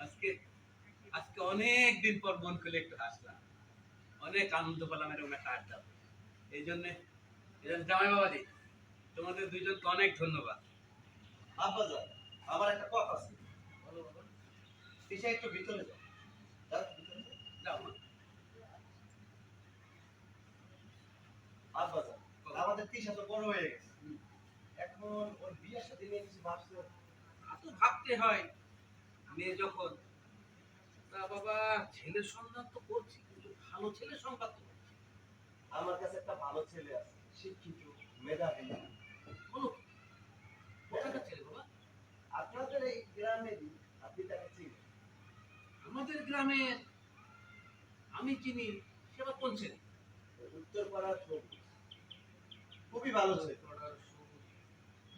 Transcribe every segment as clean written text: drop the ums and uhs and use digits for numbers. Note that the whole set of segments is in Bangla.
আজকে আজকে অনেক দিন পর মন খুলে একটু হাসলাম, অনেক আনন্দ পেলাম এরকম একটা আড্ডা। এই জন্য জামাই বাবাজি, তোমাদের দুইজনকে অনেক ধন্যবাদ। আব্বাজান, আমার একটা কথা আছে। বলো বলো। তিশা একটু ভিতরে যাও। যাও ভিতরে যাও। যাও মা। আব্বাজান, আমাদের তিশা তো বড় হয়ে গেছে। এখন ওর বিয়ের সাথে নিয়ে কিছু ভাবছো? তো ভাবতে হয়, মেয়ে যখন, তা বাবা ছেলের সন্ধান তো করছি, কিন্তু ভালো ছেলের সংবাদ তো করছি। আমার কাছে একটা ভালো ছেলে আছে, শিক্ষিত, মেধাবী। বলো কোথাকার ছেলে বাবা? আপনাদের এই গ্রামেরই, আপনি তাকে চিনেন। আমাদের গ্রামে আমি চিনি, সেবা কোন ছেলে? উত্তরপাড়ার সবুজ, খুবই ভালো ছেলে।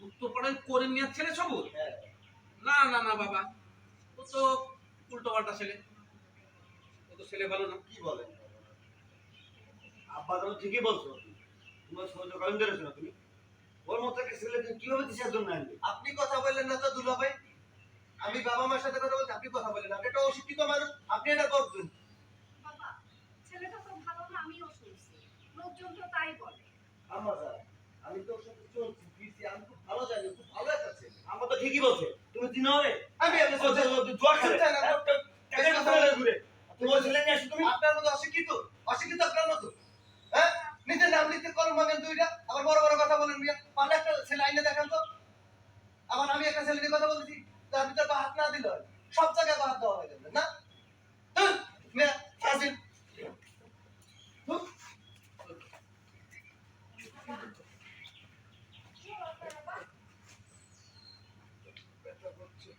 উত্তরপাড়ায় করে নিয়ে ছেলে সবুজ? হ্যাঁ। না না না বাবা, ও তো উল্টো পাল্টা ছেলে, ও তো ছেলে ভালো না। কি বলেন? আব্বা তো ঠিকই বলছো। তোমার সহযোগ করেন ধরেছো না তুমি? ওর মতো একটা ছেলে তুমি কিভাবে দিশার জন্য আনবে? আপনি কথা বললেন না তো দুলা ভাই? আমি বাবা মার সাথে কথা বলতে আপনি কথা বললেন। আপনি একটা অশিক্ষিত মানুষ, আপনি এটা করবেন। বাবা, ছেলেটা তো ভালো না, আমিও শুনছি, লোকজন তো তাই বলে। আম্মা স্যার, আমি তো ওর সাথে চলছি ফিরছি, আমি খুব ভালো জানি, খুব ভালো একটা ছেলে। আম্মা তো ঠিকই বলছে, তুমি চিনো হবে? আমি আপনার সাথে জোয়া খেলে টাকা কথা বলে ঘুরে তোমার ছেলে নিয়ে আসো তুমি। আপনার মতো অশিক্ষিত, অশিক্ষিত আপনার মতো, হ্যাঁ? নিজের নাম লিখতে কলম মাগেন দুইটা, আবার বড় বড় কথা বলেন মিয়া। পারলে একটা ছেলে আইনে দেখান তো। আবার আমি একটা ছেলে নিয়ে কথা বলতেছি, তার ভিতর বা হাত না দিল হয়। সব জায়গায় বা হাত দেওয়া হয়ে যাবে না? মিয়া ফাজিল। ব্যথা করছে।